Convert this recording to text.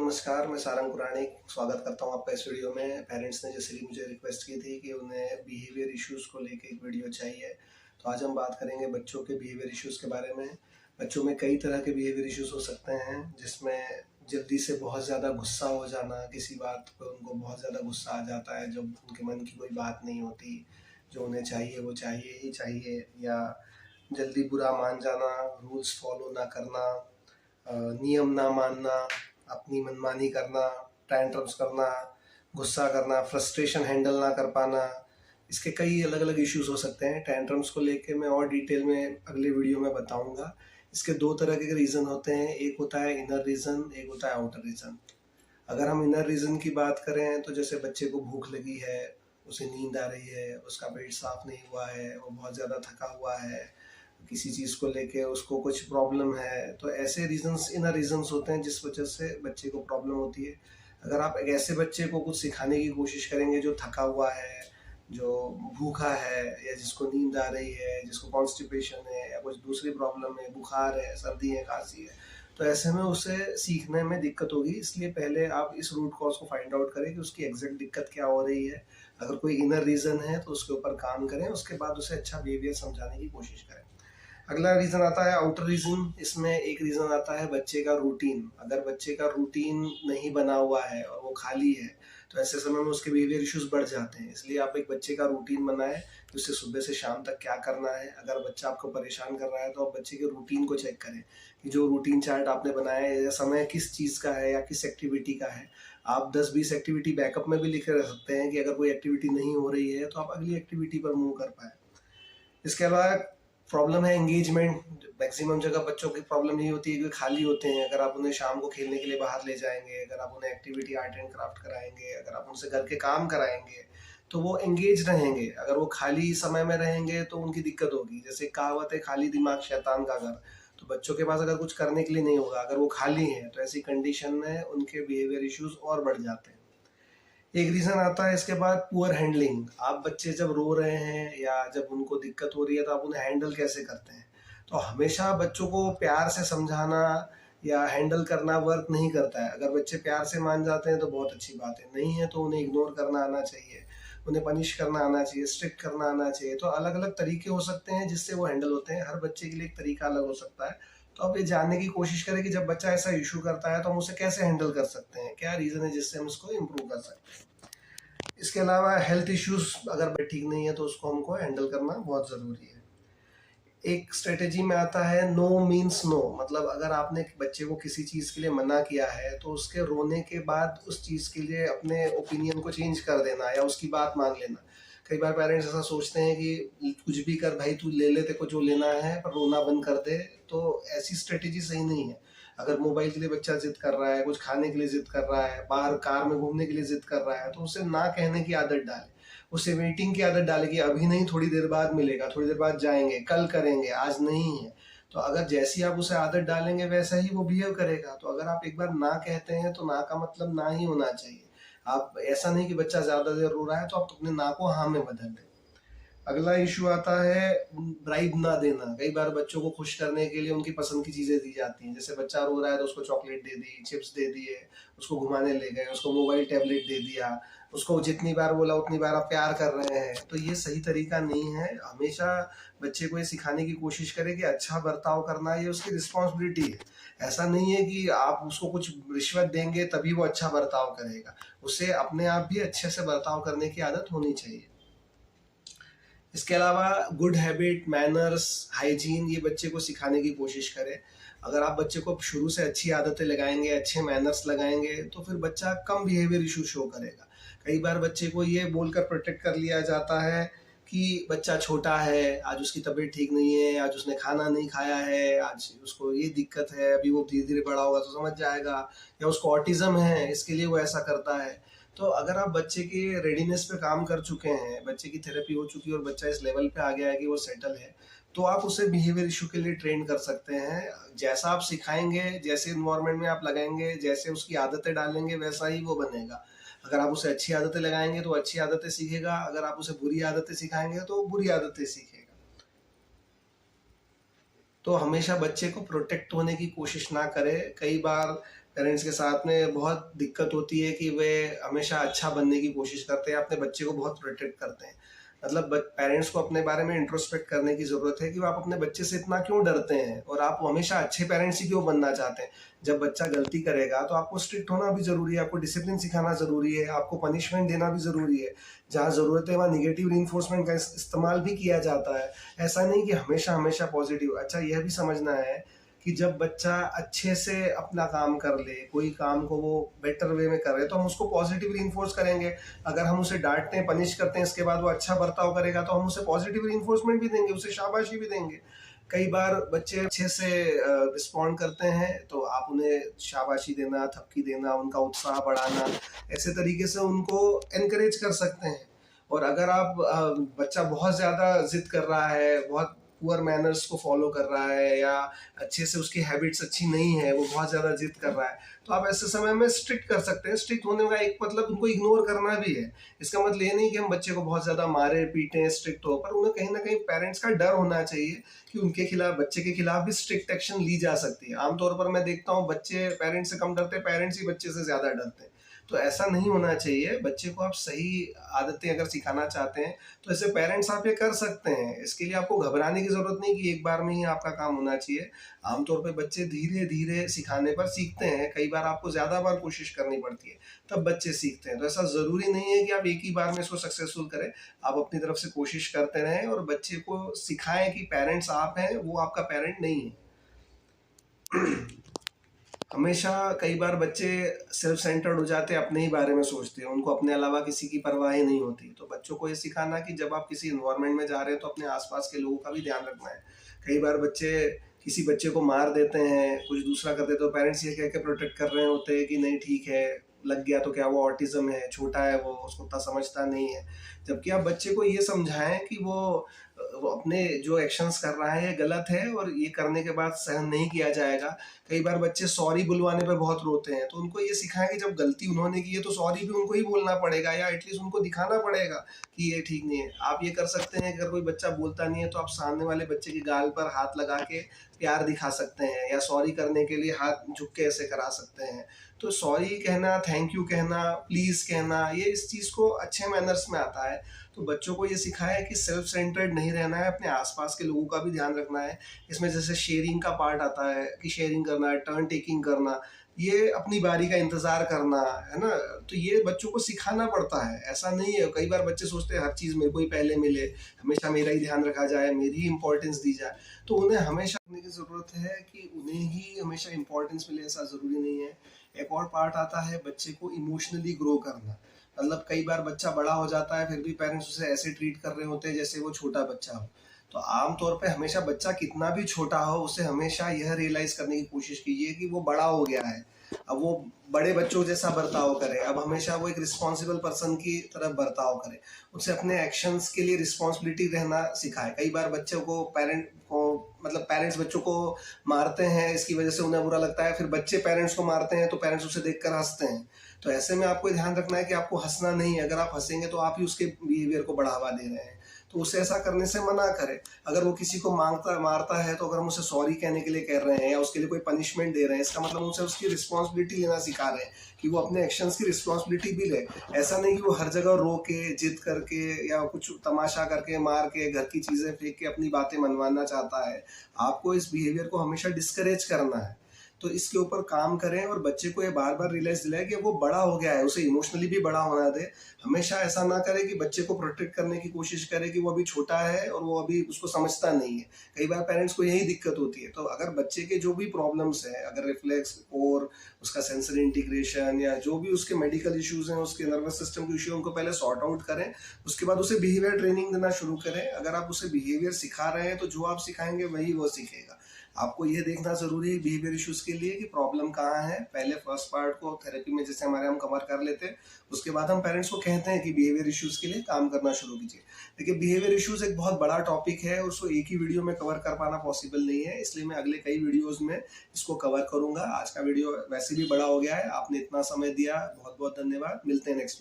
नमस्कार, मैं सारंग पुराणिक स्वागत करता हूँ आपका इस वीडियो में। पेरेंट्स ने जैसे कि मुझे रिक्वेस्ट की थी कि उन्हें बिहेवियर इश्यूज़ को लेके एक वीडियो चाहिए, तो आज हम बात करेंगे बच्चों के बिहेवियर इश्यूज़ के बारे में। बच्चों में कई तरह के बिहेवियर इश्यूज़ हो सकते हैं, जिसमें जल्दी से बहुत ज़्यादा गुस्सा हो जाना, किसी बात पे उनको बहुत ज़्यादा गुस्सा आ जाता है जब उनके मन की कोई बात नहीं होती, जो उन्हें चाहिए वो चाहिए ही चाहिए, या जल्दी बुरा मान जाना, रूल्स फॉलो ना करना, नियम ना मानना, अपनी मनमानी करना, टैंट्रम्स करना, गुस्सा करना, फ्रस्ट्रेशन हैंडल ना कर पाना। इसके कई अलग अलग इश्यूज हो सकते हैं। टैंट्रम्स को लेके मैं और डिटेल में अगले वीडियो में बताऊंगा। इसके दो तरह के रीज़न होते हैं, एक होता है इनर रीज़न, एक होता है आउटर रीज़न। अगर हम इनर रीज़न की बात करें तो जैसे बच्चे को भूख लगी है, उसे नींद आ रही है, उसका पेट साफ नहीं हुआ है, वो बहुत ज़्यादा थका हुआ है, किसी चीज़ को लेके उसको कुछ प्रॉब्लम है, तो ऐसे रीजंस इनर रीजंस होते हैं जिस वजह से बच्चे को प्रॉब्लम होती है। अगर आप एक ऐसे बच्चे को कुछ सिखाने की कोशिश करेंगे जो थका हुआ है, जो भूखा है, या जिसको नींद आ रही है, जिसको कॉन्स्टिपेशन है, या कुछ दूसरी प्रॉब्लम है, बुखार है, सर्दी है, खांसी है, तो ऐसे में उसे सीखने में दिक्कत होगी। इसलिए पहले आप इस रूट कॉज को फाइंड आउट करें कि उसकी एग्जैक्ट दिक्कत क्या हो रही है। अगर कोई इनर रीज़न है तो उसके ऊपर काम करें, उसके बाद उसे अच्छा बिहेवियर समझाने की कोशिश करें। अगला रीज़न आता है आउटर रीज़न। इसमें एक रीज़न आता है बच्चे का रूटीन। अगर बच्चे का रूटीन नहीं बना हुआ है और वो खाली है, तो ऐसे समय में उसके बिहेवियर इश्यूज बढ़ जाते हैं। इसलिए आप एक बच्चे का रूटीन बनाएं कि उससे सुबह से शाम तक क्या करना है। अगर बच्चा आपको परेशान कर रहा है तो आप बच्चे के रूटीन को चेक करें कि जो रूटीन चार्ट आपने बनाया है, या समय किस चीज़ का है या किस एक्टिविटी का है। आप 10-20 एक्टिविटी बैकअप में भी लिखे रख सकते हैं कि अगर कोई एक्टिविटी नहीं हो रही है तो आप अगली एक्टिविटी पर मूव कर पाए। इसके अलावा प्रॉब्लम है एंगेजमेंट। मैक्सिमम जगह बच्चों की प्रॉब्लम ये होती है कि खाली होते हैं। अगर आप उन्हें शाम को खेलने के लिए बाहर ले जाएंगे, अगर आप उन्हें एक्टिविटी आर्ट एंड क्राफ्ट कराएंगे, अगर आप उनसे घर के काम कराएंगे, तो वो एंगेज रहेंगे। अगर वो खाली समय में रहेंगे तो उनकी दिक्कत होगी। जैसे कहावत है, खाली दिमाग शैतान का घर। तो बच्चों के पास अगर कुछ करने के लिए नहीं होगा, अगर वो खाली हैं, तो ऐसी कंडीशन में उनके बिहेवियर इश्यूज और बढ़ जाते हैं। एक रीज़न आता है इसके बाद पुअर हैंडलिंग। आप बच्चे जब रो रहे हैं या जब उनको दिक्कत हो रही है तो आप उन्हें हैंडल कैसे करते हैं। तो हमेशा बच्चों को प्यार से समझाना या हैंडल करना वर्क नहीं करता है। अगर बच्चे प्यार से मान जाते हैं तो बहुत अच्छी बात है, नहीं है तो उन्हें इग्नोर करना आना चाहिए, उन्हें पनिश करना आना चाहिए, स्ट्रिक्ट करना आना चाहिए। तो अलग अलग तरीके हो सकते हैं जिससे वो हैंडल होते हैं। हर बच्चे के लिए एक तरीका अलग हो सकता है। तो आप ये जानने की कोशिश करें कि जब बच्चा ऐसा इशू करता है तो हम उसे कैसे हैंडल कर सकते हैं, क्या रीज़न है जिससे हम इसको इम्प्रूव कर सकते हैं। इसके अलावा हेल्थ इश्यूज अगर ठीक नहीं है तो उसको हमको हैंडल करना बहुत ज़रूरी है। एक स्ट्रेटेजी में आता है नो मीन्स नो। मतलब अगर आपने बच्चे को किसी चीज़ के लिए मना किया है तो उसके रोने के बाद उस चीज़ के लिए अपने ओपिनियन को चेंज कर देना या उसकी बात मान लेना। कई बार पेरेंट्स ऐसा सोचते हैं कि कुछ भी कर भाई, तू ले ले, तेरे को जो लेना है, पर रोना बंद कर दे। तो ऐसी स्ट्रेटेजी सही नहीं है। अगर मोबाइल के लिए बच्चा जिद कर रहा है, कुछ खाने के लिए जिद कर रहा है, बाहर कार में घूमने के लिए जिद कर रहा है, तो उसे ना कहने की आदत डालें। उसे वेटिंग की आदत डालें कि अभी नहीं, थोड़ी देर बाद मिलेगा, थोड़ी देर बाद जाएंगे, कल करेंगे, आज नहीं है। तो अगर जैसी आप उसे आदत डालेंगे वैसा ही वो बिहेव करेगा। तो अगर आप एक बार ना कहते हैं तो ना का मतलब ना ही होना चाहिए। आप ऐसा नहीं कि बच्चा ज्यादा देर रो रहा है तो आप अपने ना को हाँ में बदल दें। अगला इशू आता है ब्राइब ना देना। कई बार बच्चों को खुश करने के लिए उनकी पसंद की चीज़ें दी जाती हैं। जैसे बच्चा रो रहा है तो उसको चॉकलेट दे दी, चिप्स दे दिए, उसको घुमाने ले गए, उसको मोबाइल टैबलेट दे दिया, उसको जितनी बार बोला उतनी बार आप प्यार कर रहे हैं। तो ये सही तरीका नहीं है। हमेशा बच्चे को ये सिखाने की कोशिश करें कि अच्छा बर्ताव करना ये उसकी रिस्पॉन्सिबिलिटी है। ऐसा नहीं है कि आप उसको कुछ रिश्वत देंगे तभी वो अच्छा बर्ताव करेगा। उसे अपने आप भी अच्छे से बर्ताव करने की आदत होनी चाहिए। इसके अलावा गुड हैबिट, मैनर्स, हाइजीन, ये बच्चे को सिखाने की कोशिश करें। अगर आप बच्चे को शुरू से अच्छी आदतें लगाएंगे, अच्छे मैनर्स लगाएंगे, तो फिर बच्चा कम बिहेवियर इशू शो करेगा। कई बार बच्चे को ये बोलकर प्रोटेक्ट कर लिया जाता है कि बच्चा छोटा है, आज उसकी तबीयत ठीक नहीं है, आज उसने खाना नहीं खाया है, आज उसको ये दिक्कत है, अभी वो धीरे धीरे बड़ा होगा तो समझ जाएगा, या उसको ऑटिज्म है इसके लिए वो ऐसा करता है। तो अगर आप बच्चे की रेडीनेस पे काम कर चुके हैं, बच्चे की थेरेपी हो चुकी है और बच्चा इस लेवल पे आ गया है कि वो सेटल है, तो आप उसे बिहेवियर इशू के लिए ट्रेन कर सकते हैं। जैसा आप सिखाएंगे, जैसे इन्वायरमेंट में आप लगाएंगे, जैसे उसकी आदतें डालेंगे, वैसा ही वो बनेगा। अगर आप उसे अच्छी आदतें लगाएंगे तो अच्छी आदतें सीखेगा, अगर आप उसे बुरी आदतें सिखाएंगे तो बुरी आदतें सीखेगा। तो हमेशा बच्चे को प्रोटेक्ट होने की कोशिश ना करें। कई बार पेरेंट्स के साथ में बहुत दिक्कत होती है कि वे हमेशा अच्छा बनने की कोशिश करते हैं, अपने बच्चे को बहुत प्रोटेक्ट करते हैं। मतलब पेरेंट्स को अपने बारे में इंट्रोस्पेक्ट करने की ज़रूरत है कि वो आप अपने बच्चे से इतना क्यों डरते हैं और आप हमेशा अच्छे पेरेंट्स ही क्यों बनना चाहते हैं। जब बच्चा गलती करेगा तो आपको स्ट्रिक्ट होना भी ज़रूरी है, आपको डिसिप्लिन सिखाना ज़रूरी है, आपको पनिशमेंट देना भी ज़रूरी है। जहाँ ज़रूरत है वहाँ निगेटिव रीइंफोर्समेंट का इस्तेमाल भी किया जाता है। ऐसा नहीं कि हमेशा हमेशा पॉजिटिव। अच्छा, यह भी समझना है कि जब बच्चा अच्छे से अपना काम कर ले, कोई काम को वो बेटर वे में कर रहे तो हम उसको पॉजिटिव रीइंफोर्स करेंगे। अगर हम उसे डांटते हैं, पनिश करते हैं, इसके बाद वो अच्छा बर्ताव करेगा तो हम उसे पॉजिटिव रीइंफोर्समेंट भी देंगे, उसे शाबाशी भी देंगे। कई बार बच्चे अच्छे से रिस्पॉन्ड करते हैं तो आप उन्हें शाबाशी देना, थपकी देना, उनका उत्साह बढ़ाना, ऐसे तरीके से उनको एनकरेज कर सकते हैं। और अगर आप बच्चा बहुत ज़्यादा जिद कर रहा है, बहुत पुअर मैनर्स को फॉलो कर रहा है या अच्छे से उसकी हैबिट्स अच्छी नहीं है, वो बहुत ज़्यादा जिद कर रहा है, तो आप ऐसे समय में स्ट्रिक्ट कर सकते हैं। स्ट्रिक्ट होने का एक मतलब उनको इग्नोर करना भी है। इसका मतलब ये नहीं कि हम बच्चे को बहुत ज़्यादा मारे पीटें, स्ट्रिक्ट हो, पर उन्हें कहीं ना कहीं पेरेंट्स का डर होना चाहिए कि उनके खिलाफ, बच्चे के खिलाफ भी स्ट्रिक्ट एक्शन ली जा सकती है। आमतौर पर मैं देखता हूँ बच्चे पेरेंट्स से कम डरते, पेरेंट्स ही बच्चे से ज़्यादा डरते हैं। तो ऐसा नहीं होना चाहिए। बच्चे को आप सही आदतें अगर सिखाना चाहते हैं तो ऐसे पेरेंट्स आप ये कर सकते हैं। इसके लिए आपको घबराने की ज़रूरत नहीं कि एक बार में ही आपका काम होना चाहिए। आमतौर पे बच्चे धीरे-धीरे सिखाने पर सीखते हैं। कई बार आपको ज़्यादा बार कोशिश करनी पड़ती है, तब बच्चे सीखते हैं। तो ऐसा ज़रूरी नहीं है कि आप एक ही बार में इसको सक्सेसफुल करें। आप अपनी तरफ से कोशिश करते रहें और बच्चे को सिखाएँ कि पेरेंट्स आप हैं, वो आपका पेरेंट नहीं है। हमेशा कई बार बच्चे सेल्फ सेंटर्ड हो जाते हैं, अपने ही बारे में सोचते हैं, उनको अपने अलावा किसी की परवाह ही नहीं होती। तो बच्चों को ये सिखाना कि जब आप किसी एनवायरनमेंट में जा रहे हैं तो अपने आसपास के लोगों का भी ध्यान रखना है। कई बार बच्चे किसी बच्चे को मार देते हैं, कुछ दूसरा कर देते हैं, तो पेरेंट्स ये कह के प्रोटेक्ट कर रहे होते हैं कि नहीं ठीक है, लग गया तो क्या, वो ऑटिज्म है, छोटा है, वो उसको उतना समझता नहीं है। जबकि आप बच्चे को ये समझाएं कि वो अपने जो एक्शंस कर रहा है ये गलत है और ये करने के बाद सहन नहीं किया जाएगा। कई बार बच्चे सॉरी बुलवाने पे बहुत रोते हैं, तो उनको ये सिखाएं कि जब गलती उन्होंने की है तो सॉरी भी उनको ही बोलना पड़ेगा या एटलीस्ट उनको दिखाना पड़ेगा कि ये ठीक नहीं है। आप ये कर सकते हैं कि अगर कोई बच्चा बोलता नहीं है तो आप सामने वाले बच्चे की गाल पर हाथ लगा के प्यार दिखा सकते हैं या सॉरी करने के लिए हाथ झुक के ऐसे करा सकते हैं। तो सॉरी कहना, थैंक यू कहना, प्लीज़ कहना, ये इस चीज़ को अच्छे मैनर्स में आता है। तो बच्चों को ये सिखाया कि सेल्फ सेंटर्ड नहीं रहना है, अपने आसपास के लोगों का भी ध्यान रखना है। इसमें जैसे शेयरिंग का पार्ट आता है कि शेयरिंग करना है, टर्न टेकिंग करना, ये अपनी बारी का इंतज़ार करना, है ना? तो ये बच्चों को सिखाना पड़ता है। ऐसा नहीं है, कई बार बच्चे सोचते हैं हर चीज़ मेरे को ही पहले मिले, हमेशा मेरा ही ध्यान रखा जाए, मेरी ही इम्पोर्टेंस दी जाए। तो उन्हें हमेशा करने की ज़रूरत है कि उन्हें ही हमेशा इम्पोर्टेंस मिले, ऐसा ज़रूरी नहीं है। एक और पार्ट आता है बच्चे को इमोशनली ग्रो करना। मतलब कई बार बच्चा बड़ा हो जाता है फिर भी पेरेंट्स उसे ऐसे ट्रीट कर रहे होते हैं जैसे वो छोटा बच्चा हो। तो आम तौर पे हमेशा बच्चा कितना भी छोटा हो, उसे हमेशा यह रियलाइज करने की कोशिश कीजिए कि वो बड़ा हो गया है। अब वो बड़े बच्चों जैसा बर्ताव करे, अब हमेशा वो एक रिस्पॉन्सिबल पर्सन की तरफ बर्ताव करे, उसे अपने एक्शंस के लिए रिस्पॉन्सिबिलिटी रहना सिखाए। कई बार बच्चों को मतलब पेरेंट्स बच्चों को मारते हैं, इसकी वजह से उन्हें बुरा लगता है, फिर बच्चे पेरेंट्स को मारते हैं तो पेरेंट्स उसे देखकर हंसते हैं। तो ऐसे में आपको ध्यान रखना है कि आपको हंसना नहीं है। अगर आप हंसेंगे तो आप ही उसके बिहेवियर को बढ़ावा दे रहे हैं। तो उसे ऐसा करने से मना करें। अगर वो किसी को मारता है तो अगर हम उसे सॉरी कहने के लिए कह रहे हैं या उसके लिए कोई पनिशमेंट दे रहे हैं, इसका मतलब उसे उसकी रिस्पॉन्सिबिलिटी लेना सिखा रहे हैं कि वो अपने एक्शंस की रिस्पॉन्सिबिलिटी भी ले। ऐसा नहीं कि वो हर जगह रो के, जिद करके या कुछ तमाशा करके, मार के, घर की चीज़ें फेंक के अपनी बातें मनवाना चाहता है। आपको इस बिहेवियर को हमेशा डिस्करेज करना है। तो इसके ऊपर काम करें और बच्चे को ये बार बार रियलाइज दिलाएं कि वो बड़ा हो गया है, उसे इमोशनली भी बड़ा होना दे। हमेशा ऐसा ना करें कि बच्चे को प्रोटेक्ट करने की कोशिश करे कि वो अभी छोटा है और वो अभी उसको समझता नहीं है। कई बार पेरेंट्स को यही दिक्कत होती है। तो अगर बच्चे के जो भी प्रॉब्लम्स हैं, अगर रिफ्लेक्स और उसका सेंसरी इंटीग्रेशन या जो भी उसके मेडिकल इश्यूज हैं, उसके नर्वस सिस्टम के इश्यू, उनको पहले सॉर्ट आउट करें। उसके बाद उसे बिहेवियर ट्रेनिंग देना शुरू करें। अगर आप उसे बिहेवियर सिखा रहे हैं तो जो आप सिखाएंगे वही वो सीखेगा। आपको ये देखना जरूरी है बिहेवियर इश्यूज के लिए कि प्रॉब्लम कहाँ है। पहले फर्स्ट पार्ट को थेरेपी में जैसे हमारे हम कवर कर लेते हैं, उसके बाद हम पेरेंट्स को कहते हैं कि बिहेवियर इश्यूज के लिए काम करना शुरू कीजिए। देखिए, बिहेवियर इश्यूज एक बहुत बड़ा टॉपिक है और उसको एक ही वीडियो में कवर कर पाना पॉसिबल नहीं है, इसलिए मैं अगले कई वीडियोज में इसको कवर करूंगा। आज का वीडियो वैसे भी बड़ा हो गया है, आपने इतना समय दिया, बहुत बहुत धन्यवाद। मिलते हैं नेक्स्ट।